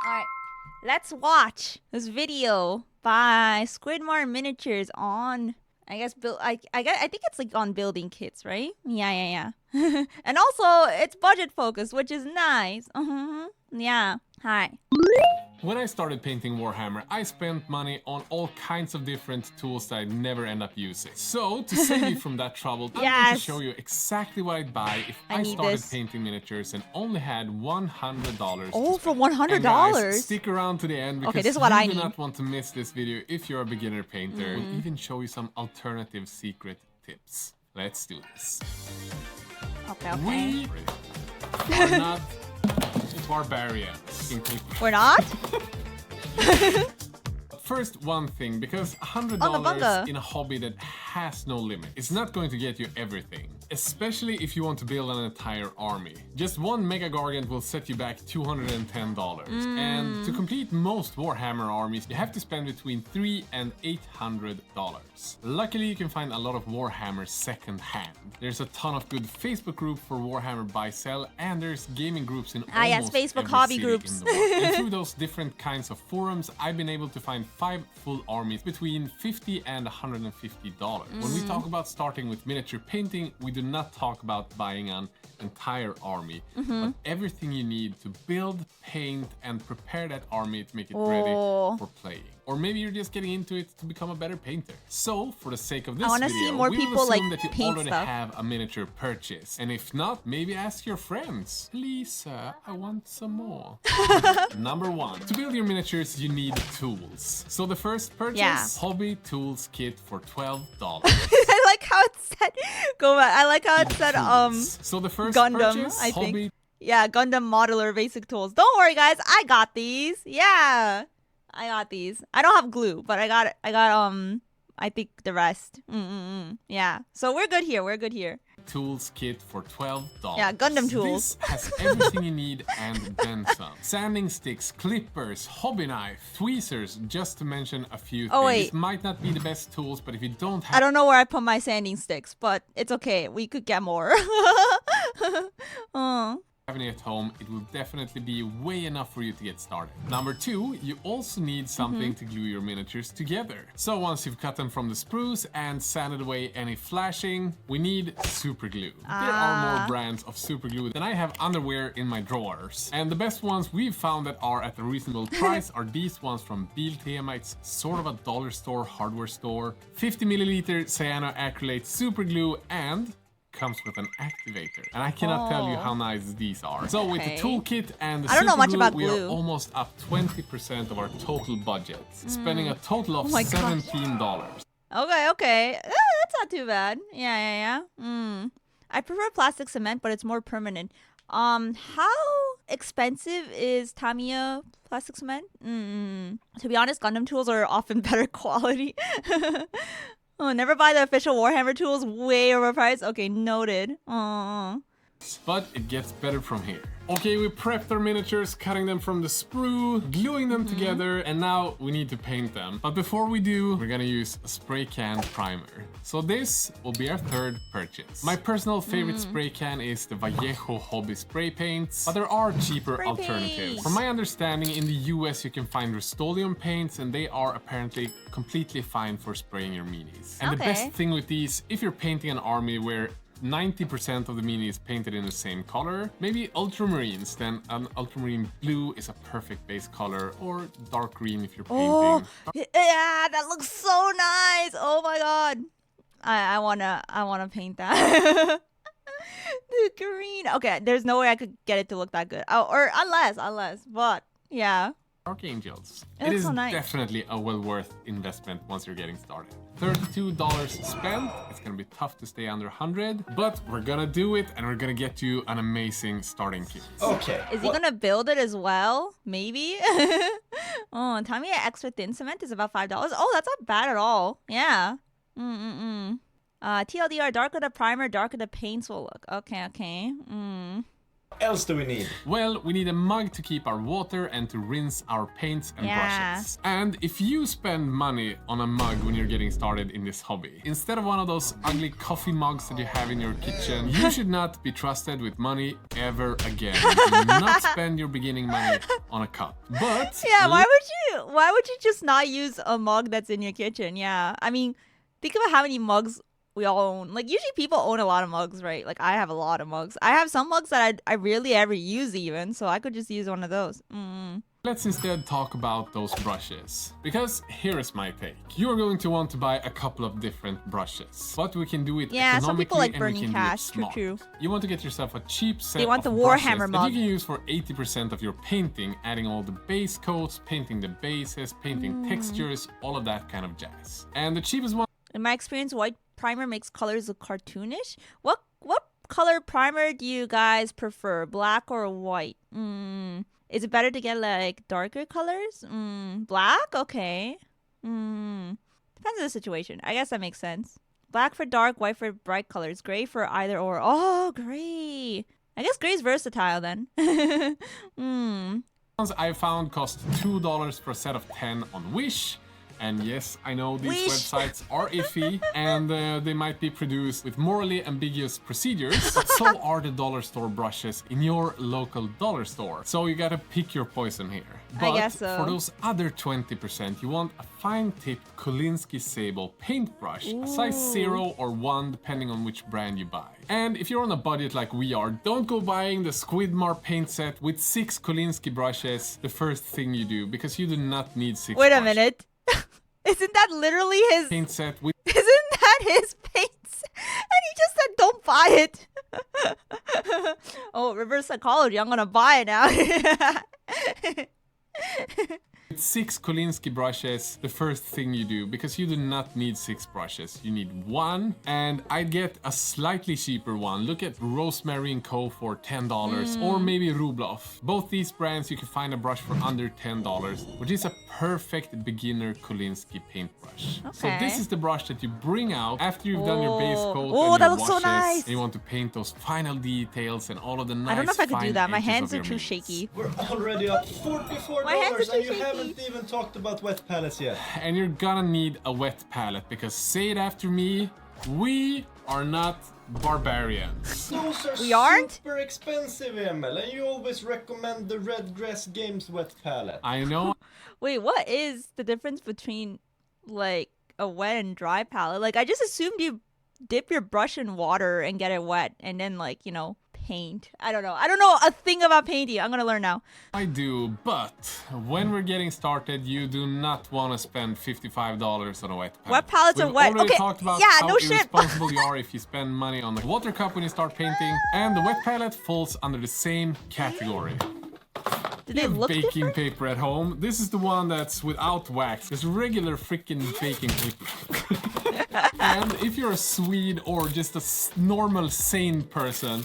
Alright, let's watch this video by Squidmar Miniatures on, I guess, I think it's like on building kits, right? Yeah. And also, it's budget focused, which is nice. Yeah. Hi. When I started painting Warhammer, I spent money on all kinds of different tools that I'd never end up using. So, to save you from that trouble, I'm going to show you exactly what I'd buy if I started painting miniatures and only had $100. Oh, for $100? And guys, stick around to the end because this is what I do not want to miss this video if you're a beginner painter. We'll even show you some alternative secret tips. Let's do this. Okay. We are not barbarians. We're not? First, one thing, because $100 in a hobby that has no limit, it's not going to get you everything. Especially if you want to build an entire army. Just one Mega Gargant will set you back $210. And to complete most Warhammer armies, you have to spend between $300 and $800. Luckily, you can find a lot of Warhammer second hand. There's a ton of good Facebook group for Warhammer buy sell, and there's gaming groups in almost Facebook every hobby city groups. in the world. And through those different kinds of forums, I've been able to find 5 full armies between $50 and $150. When we talk about starting with miniature painting, we do not talk about buying an entire army, but everything you need to build, paint, and prepare that army to make it ready for playing. Or maybe you're just getting into it to become a better painter. So, for the sake of this video, see more we people will assume that you paint already stuff. have a miniature purchase. And if not, maybe ask your friends. Please, sir, I want some more. Number 1. To build your miniatures, you need tools. So the first purchase, Hobby Tools Kit for $12. I like how it said, go back. I like how it said, so the first Gundam, purchase, I think. Hobby Yeah, Gundam modular basic tools. Don't worry, guys. I got these. Yeah. I got these. I don't have glue, but I got I think the rest. Yeah. So we're good here. Tools Kit for $12. Yeah, Gundam tools. This has everything you need and then some. Sanding sticks, clippers, hobby knife, tweezers, just to mention a few things. Wait. These might not be the best tools, but if you don't have... I don't know where I put my sanding sticks, but it's okay. We could get more. Having it at home, it will definitely be way enough for you to get started. Number 2, you also need something to glue your miniatures together. So once you've cut them from the sprues and sanded away any flashing, we need super glue. There are more brands of super glue than I have underwear in my drawers. And the best ones we've found that are at a reasonable price are these ones from Biltema. It's sort of a dollar store, hardware store. 50 milliliter cyanoacrylate super glue and comes with an activator, and I cannot tell you how nice these are. So with the toolkit and the super glue, we are almost up 20% of our total budget, spending a total of $17. Okay. That's not too bad. Yeah. I prefer plastic cement, but it's more permanent. How expensive is Tamiya plastic cement? To be honest, Gundam tools are often better quality. Oh, never buy the official Warhammer tools, way overpriced. Okay, noted. But it gets better from here. Okay, we prepped our miniatures, cutting them from the sprue, gluing them together, and now we need to paint them. But before we do, we're gonna use a spray can primer. So this will be our third purchase. My personal favorite spray can is the Vallejo Hobby Spray Paints, but there are cheaper alternatives. From my understanding, in the US you can find Rust-Oleum paints, and they are apparently completely fine for spraying your minis. And the best thing with these, if you're painting an army where 90% of the mini is painted in the same color, maybe ultramarines, then an ultramarine blue is a perfect base color, or dark green if you're painting. Yeah, that looks so nice. Oh my god. I wanna paint that. The green. Okay, there's no way I could get it to look that good. Or unless, but yeah. Dark Angels. It is so nice. Definitely a well worth investment once you're getting started. $32 spent. It's gonna be tough to stay under 100, but we're gonna do it, and we're gonna get you an amazing starting kit. Okay. Is he gonna build it as well? Maybe. Oh, Tamiya extra thin cement is about $5. Oh, that's not bad at all. Yeah. TLDR, darker the primer, darker the paints will look. Okay. What else do we need? Well, we need a mug to keep our water and to rinse our paints and brushes. And if you spend money on a mug when you're getting started in this hobby, instead of one of those ugly coffee mugs that you have in your kitchen, you should not be trusted with money ever again. Do not spend your beginning money on a cup. But yeah, why would you just not use a mug that's in your kitchen? Yeah, I mean, think about how many mugs we all own. Like, usually people own a lot of mugs, right? Like, I have a lot of mugs. I have some mugs that I rarely ever use even, so I could just use one of those. Let's instead talk about those brushes. Because here is my take. You're going to want to buy a couple of different brushes. But we can do it Yeah, some people like economically and we burning can do it cash. smart. True. You want to get yourself a cheap set They want the of Warhammer brushes mug. that you can use for 80% of your painting, adding all the base coats, painting the bases, painting textures, all of that kind of jazz. And the cheapest one. In my experience, white primer makes colors look cartoonish. What color primer do you guys prefer, black or white? Is it better to get like darker colors? Black? Okay. Depends on the situation. I guess that makes sense. Black for dark, white for bright colors, gray for either or. Oh, gray. I guess gray's versatile then. Ones I found cost $2 for a set of 10 on Wish. And yes, I know these websites are iffy and they might be produced with morally ambiguous procedures, but so are the dollar store brushes in your local dollar store. So you gotta pick your poison here. But I guess so. For those other 20%, you want a fine-tipped Kolinsky Sable paintbrush, a size 0 or 1 depending on which brand you buy. And if you're on a budget like we are, don't go buying the Squidmar paint set with 6 Kolinsky brushes the first thing you do, because you do not need 6 Wait a brushes. minute. Isn't that literally his Paint set with Isn't that his paint? And he just said, "Don't buy it." Oh, reverse psychology. I'm gonna buy it now. 6 Kolinsky brushes the first thing you do, because you do not need 6 brushes. You need 1, and I'd get a slightly cheaper one. Look at Rosemary & Co. for $10 or maybe Rubloff. Both these brands you can find a brush for under $10, which is a perfect beginner Kolinsky paintbrush. So this is the brush that you bring out after you've done your base coat and that your looks so washes, nice. and you want to paint those final details and all of the nice I don't know if I could do fine that. My edges of hands are your too meats. shaky. We're already up $44 My hands are too and you shaky. haven't even talked about wet palettes yet. And you're gonna need a wet palette, because say it after me, we are not barbarians. Those are We aren't? super expensive, Emil, and you always recommend the Redgrass Games wet palette. I know. Wait, what is the difference between like a wet and dry palette? Like, I just assumed you dip your brush in water and get it wet and then, like, you know, paint. I don't know a thing about painting. I'm gonna learn now. I do, but when we're getting started, you do not want to spend $55 on a wet palette. Wet palettes are wet. We've already Okay, talked about yeah, how no shit. irresponsible you are if you spend money on the water cup when you start painting, and the wet palette falls under the same category. Do You they have look baking different? paper at home. This is the one that's without wax. It's regular freaking baking paper. And if you're a Swede or just a normal sane person,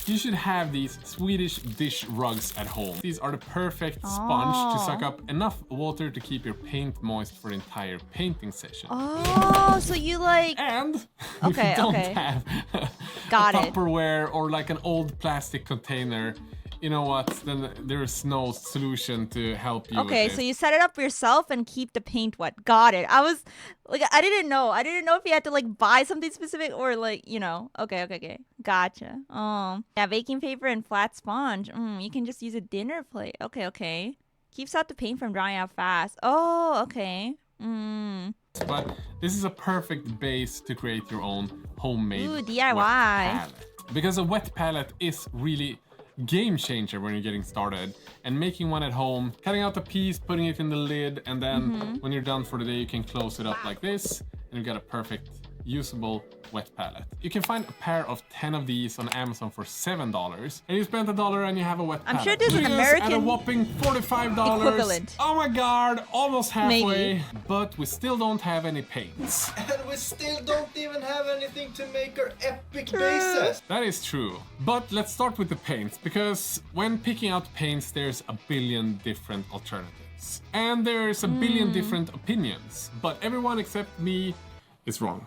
you should have these Swedish dish rugs at home. These are the perfect sponge to suck up enough water to keep your paint moist for the entire painting session. Oh, so you like And if Okay, you don't okay. have Got a it. Tupperware or like an old plastic container, you know what? Then there's no solution to help you Okay, with so it. you set it up yourself and keep the paint wet. Got it. I was like, I didn't know if you had to like buy something specific or like, you know. Okay. Gotcha. Oh, yeah, baking paper and flat sponge. You can just use a dinner plate. Okay. Keeps out the paint from drying out fast. Oh, okay. But this is a perfect base to create your own homemade Ooh, wet DIY. palette. Because a wet palette is really game changer when you're getting started, and making one at home, cutting out a piece, putting it in the lid, and then when you're done for the day you can close it up like this and you get a perfect usable wet palette. You can find a pair of 10 of these on Amazon for $7, and you spent $1 and you have a wet palette. I'm sure there's an Leave us American at a whopping $45 equivalent. Oh my god, almost halfway. Maybe. But we still don't have any paints. And we still don't even have anything to make our epic bases. That is true. But let's start with the paints, because when picking out paints, there's a billion different alternatives. And there's a billion different opinions. But everyone except me is wrong.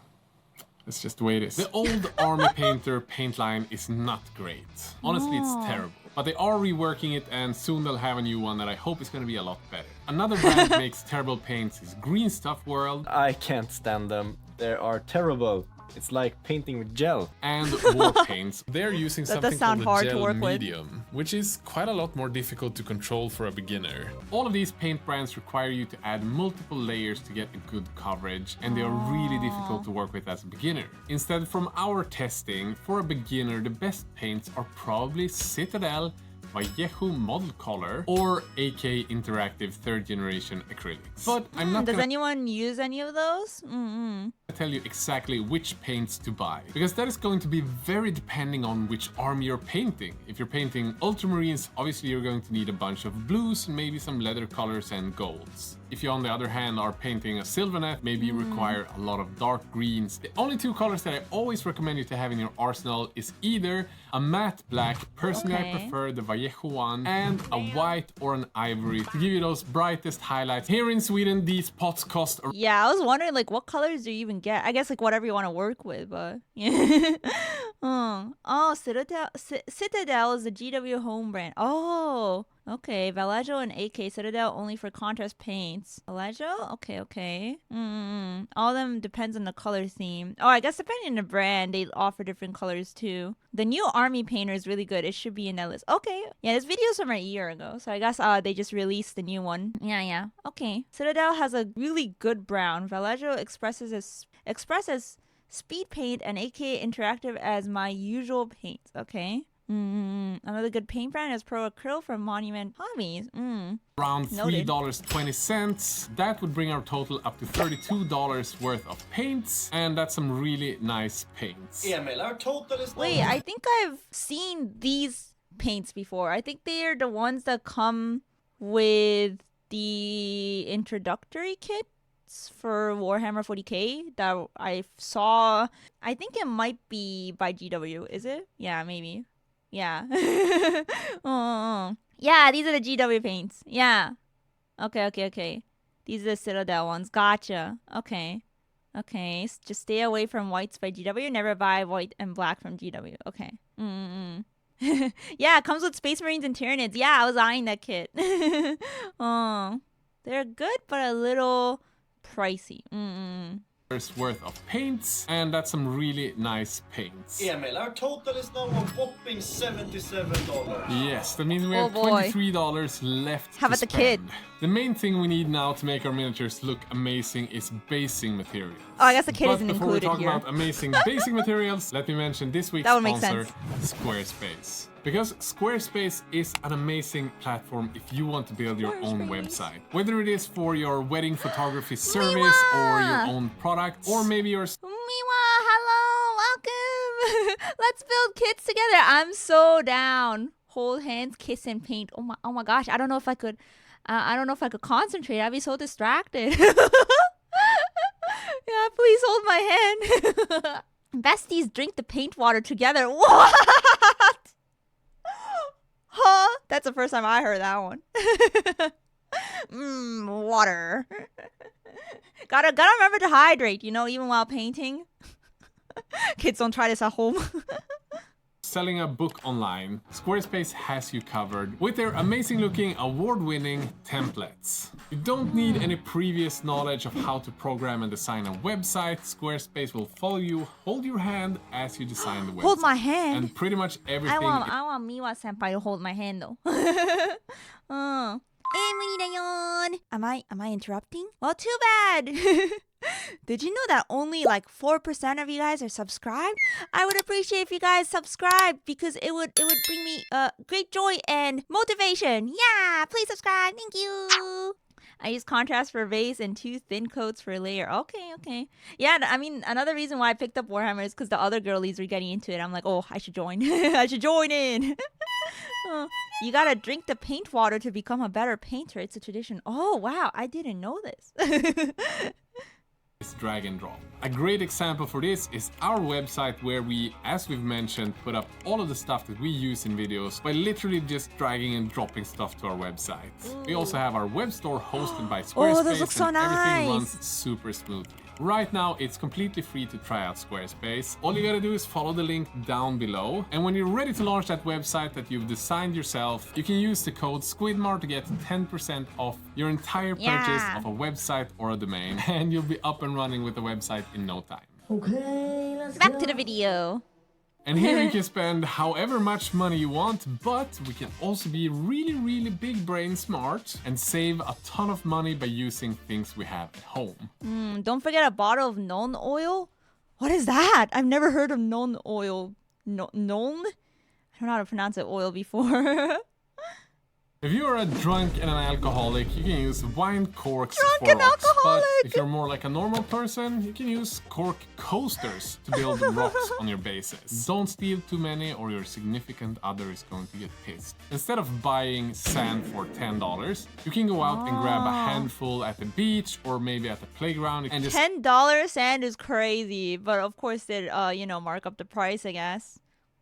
It's just the way it is. The old Army Painter paint line is not great. Honestly, it's terrible. but they are reworking it and soon they'll have a new one that I hope is going to be a lot better. Another brand that makes terrible paints is Green Stuff World. I can't stand them. They are terrible. It's like painting with gel. And War Paints. They're using That something does sound called hard a to gel work with. medium, which is quite a lot more difficult to control for a beginner. All of these paint brands require you to add multiple layers to get a good coverage, and they are really difficult to work with as a beginner. Instead, from our testing, for a beginner, the best paints are probably Citadel, Vallejo Model Color, or AK Interactive 3rd Generation Acrylics. But I'm not Does gonna anyone use any of those? tell you exactly which paints to buy, because that is going to be very depending on which army you're painting. If you're painting ultramarines, obviously you're going to need a bunch of blues and maybe some leather colors and golds. If you, on the other hand, are painting a Sylvanet, maybe you require a lot of dark greens. The only two colors that I always recommend you to have in your arsenal is either a matte black, personally I prefer the Vallejo one, and a white or an ivory to give you those brightest highlights. Here in Sweden, these pots cost Yeah, I was wondering like what colors do you even get? I guess like whatever you want to work with, but yeah. Oh, Citadel is the GW home brand. Oh, okay. Vallejo and AK. Citadel only for contrast paints. Vallejo? Okay. All of them depends on the color theme. Oh, I guess depending on the brand, they offer different colors too. The new army painter is really good. It should be in that list. Okay. Yeah, this video is from a year ago, so I guess they just released the new one. Yeah. Okay. Citadel has a really good brown. Vallejo expresses speed paint and AK Interactive as my usual paints. Okay. Another good paint brand is Pro Acryl from Monument Hobbies. around Noted. $3.20. That would bring our total up to $32 worth of paints, and that's some really nice paints. Emil, our total is Wait, I think I've seen these paints before. I think they are the ones that come with the introductory kits for Warhammer 40k that I saw. I think it might be by GW. Is it? Yeah, maybe. Yeah. Yeah, these are the GW paints. Yeah. Okay. These are the Citadel ones. Gotcha. Okay. Just stay away from whites by GW. Never buy white and black from GW. Okay. Yeah, it comes with Space Marines and Tyranids. Yeah, I was eyeing that kit. They're good, but a little pricey. Worth of paints, and that's some really nice paints. Emil, our total is now a whopping $77. Yes, that means we Oh have boy. $23 left How to about the kid? spend. The main thing we need now to make our miniatures look amazing is basing materials. Oh, I guess the kid But isn't before we included talk here. about amazing basing materials, let me mention this week's That would make sponsor, sense. Squarespace. Because Squarespace is an amazing platform if you want to build your own website. Whether it is for your wedding photography service or your own product, or maybe your Miwa, hello, welcome. Let's build kits together. I'm so down. Hold hands, kiss, and paint. Oh my gosh. I don't know if I could. I don't know if I could concentrate. I'd be so distracted. Yeah, please hold my hand. Besties drink the paint water together. What? Huh? That's the first time I heard that one. Water. Gotta remember to hydrate, even while painting. Kids, don't try this at home. selling a book online, Squarespace has you covered with their amazing looking, award-winning templates. You don't need any previous knowledge of how to program and design a website. Squarespace will follow you, hold your hand as you design the website. Hold my hand? And pretty much everything. I want Miwa-senpai to hold my hand though. Emuri dayon. Am I interrupting? Well, too bad. Did you know that only like 4% of you guys are subscribed? I would appreciate if you guys subscribe because it would bring me great joy and motivation. Yeah, please subscribe. Thank you. I use contrast for base and 2 thin coats for layer. Okay. Yeah, I mean, another reason why I picked up Warhammer is because the other girlies were getting into it. I'm like, oh, I should join. I should join in. You gotta drink the paint water to become a better painter. It's a tradition. Oh, wow. I didn't know this. It's drag and drop. A great example for this is our website where we, as we've mentioned, put up all of the stuff that we use in videos by literally just dragging and dropping stuff to our website. We also have our web store hosted by Squarespace, those look so and everything nice. runs super smoothly. Right now, it's completely free to try out Squarespace. All you gotta do is follow the link down below. And when you're ready to launch that website that you've designed yourself, you can use the code SQUIDMAR to get 10% off your entire purchase of a website or a domain. And you'll be up and running with the website in no time. Okay, let's Back to the video. And here you can spend however much money you want, but we can also be really big brain smart and save a ton of money by using things we have at home. Don't forget a bottle of non oil. What is that? I've never heard of non oil. Non? I don't know how to pronounce it. Oil before. If you're a drunk and an alcoholic, you can use wine corks Drunk for and rocks. alcoholic! But if you're more like a normal person, you can use cork coasters to build rocks on your bases. Don't steal too many or your significant other is going to get pissed. Instead of buying sand for $10, you can go out and grab a handful at the beach or maybe at the playground and just $10 sand is crazy, but of course they mark up the price, I guess.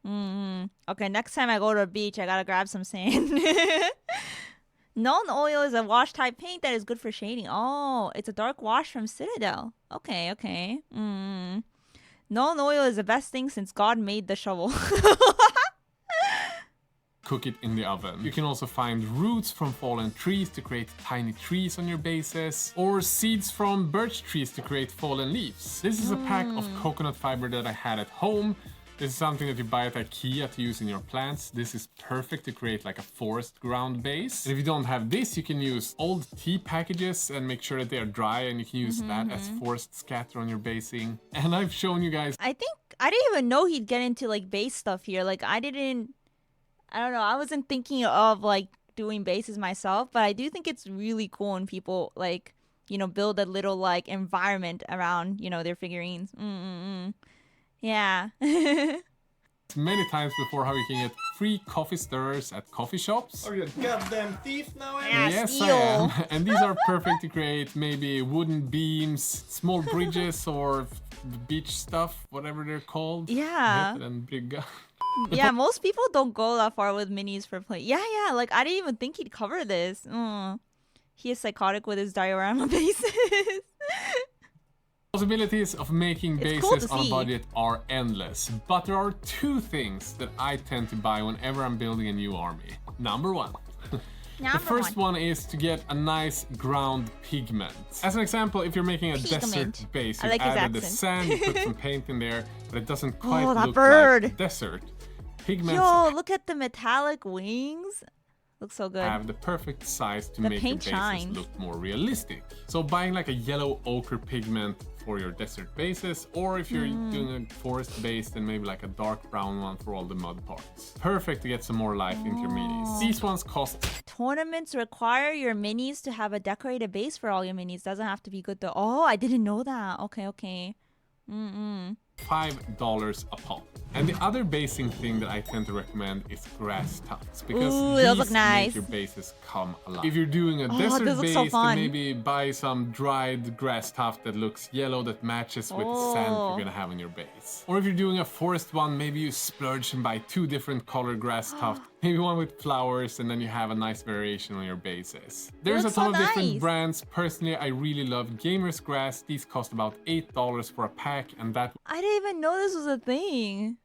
Okay, next time I go to a beach, I gotta grab some sand. Non-oil is a wash type paint that is good for shading. Oh, it's a dark wash from Citadel. Okay. Non-oil is the best thing since God made the shovel. cook it in the oven. You can also find roots from fallen trees to create tiny trees on your bases, or seeds from birch trees to create fallen leaves. This is a pack of coconut fiber that I had at home. This is something that you buy at IKEA to use in your plants. This is perfect to create like a forest ground base. And if you don't have this, you can use old tea packages and make sure that they are dry, and you can use that as forest scatter on your basing. And I've shown you guys. I didn't even know he'd get into like base stuff here. Like I don't know. I wasn't thinking of like doing bases myself, but I do think it's really cool when people like, build a little like environment around, their figurines. Yeah. Many times before how you can get free coffee stirrers at coffee shops. Are you a goddamn thief now, Emily? Yeah, Yes, steal. I am. And these are perfect to create maybe wooden beams, small bridges, or beach stuff, whatever they're called. Yeah. And brygga. Yeah, most people don't go that far with minis for play. Yeah, like I didn't even think he'd cover this. He is psychotic with his diorama bases. Possibilities of making It's cool bases to on a see. budget are endless, but there are two things that I tend to buy whenever I'm building a new army. Number one. The first one is to get a nice ground pigment. As an example, if you're making a desert base, I you like his added the accent. sand, you put some paint in there, but it doesn't quite that look bird. like desert. Pigments Yo, look at the metallic wings. Looks so good. have the perfect size to The make your paint bases shines. look more realistic. So buying like a yellow ochre pigment for your desert bases, or if you're doing a forest base, then maybe like a dark brown one for all the mud parts. Perfect to get some more life into your minis. These ones cost Tournaments require your minis to have a decorated base for all your minis. Doesn't have to be good though. Oh, I didn't know that. Okay. $5 a pop. And the other basing thing that I tend to recommend is grass tufts, because Ooh, these those look nice. make your bases come alive. If you're doing a desert those look base, so then fun. maybe buy some dried grass tuft that looks yellow, that matches with the sand you're gonna have in your base. Or if you're doing a forest one, maybe you splurge and buy 2 different colored grass tufts. Maybe one with flowers, and then you have a nice variation on your bases. There's a looks ton so of different nice. brands. Personally, I really love Gamers Grass. These cost about $8 for a pack, and that I didn't even know this was a thing.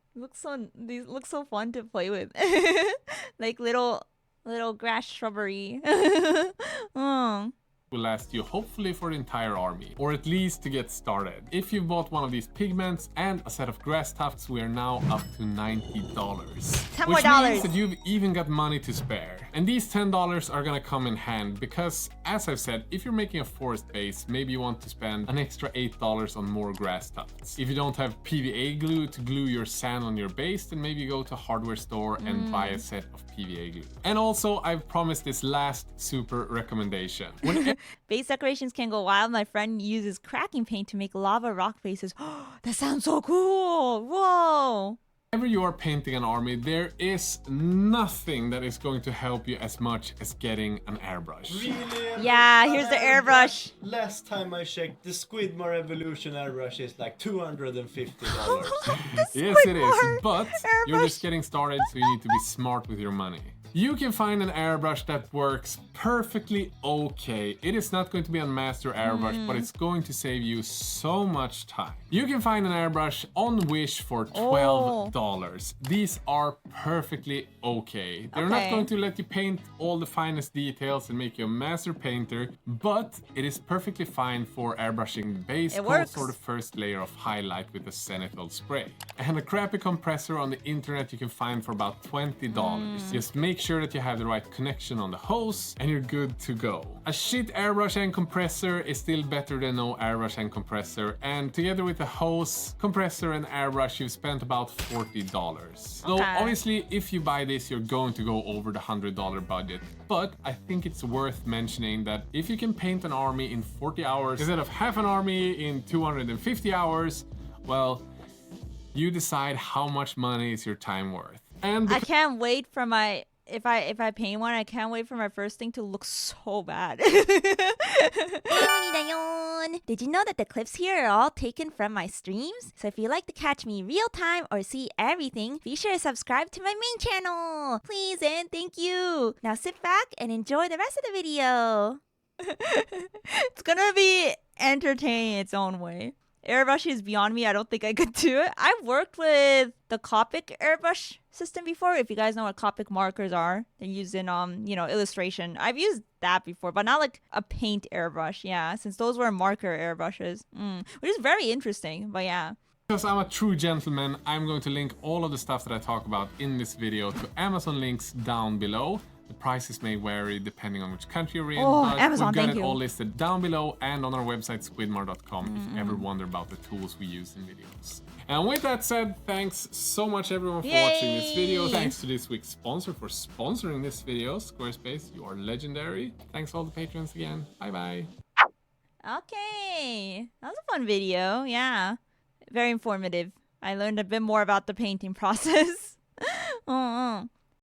These look so fun to play with. Like little grass shrubbery. will last you hopefully for the entire army, or at least to get started. If you've bought one of these pigments and a set of grass tufts, we are now up to $90. 10 more which dollars. means that you've even got money to spare. And these $10 are gonna come in hand because, as I've said, if you're making a forest base, maybe you want to spend an extra $8 on more grass tufts. If you don't have PVA glue to glue your sand on your base, then maybe you go to a hardware store and buy a set of PVA glue. And also, I've promised this last super recommendation. Base decorations can go wild. My friend uses cracking paint to make lava rock bases. That sounds so cool. Whoa. Whenever you are painting an army, there is nothing that is going to help you as much as getting an airbrush. Really? Yeah, here's the airbrush. Last time I checked, the Squidmar Evolution airbrush is like $250. Yes, it is, Squidward but you're airbrush. just getting started, so you need to be smart with your money. You can find an airbrush that works perfectly okay. It is not going to be a master airbrush, but it's going to save you so much time. You can find an airbrush on Wish for $12. These are perfectly okay. They're not going to let you paint all the finest details and make you a master painter, but it is perfectly fine for airbrushing the base coat or the first layer of highlight with a zenithal spray. And a crappy compressor on the internet you can find for about $20. Just make sure that you have the right connection on the hose and you're good to go. A shit airbrush and compressor is still better than no airbrush and compressor, and together with the hose, compressor and airbrush you've spent about $40. So obviously if you buy this you're going to go over the $100 budget, but I think it's worth mentioning that if you can paint an army in 40 hours instead of half an army in 250 hours, well, you decide how much money is your time worth. And I can't wait for my if I paint one, I can't wait for my first thing to look so bad. Did you know that the clips here are all taken from my streams? So if you like to catch me real time or see everything, be sure to subscribe to my main channel. Please and thank you. Now sit back and enjoy the rest of the video. It's gonna be entertaining in its own way. Airbrushing is beyond me. I don't think I could do it. I've worked with the Copic airbrush system before. If you guys know what Copic markers are, they're used in illustration. I've used that before, but not like a paint airbrush. Yeah, since those were marker airbrushes, which is very interesting. But yeah. Because I'm a true gentleman, I'm going to link all of the stuff that I talk about in this video to Amazon links down below. The prices may vary depending on which country you're in, but Amazon, we've got it all listed down below and on our website squidmar.com if you ever wonder about the tools we use in videos. And with that said, thanks so much everyone for watching this video. Thanks to this week's sponsor for sponsoring this video, Squarespace. You are legendary. Thanks all the patrons again. Bye bye. Okay, that was a fun video. Yeah, very informative. I learned a bit more about the painting process.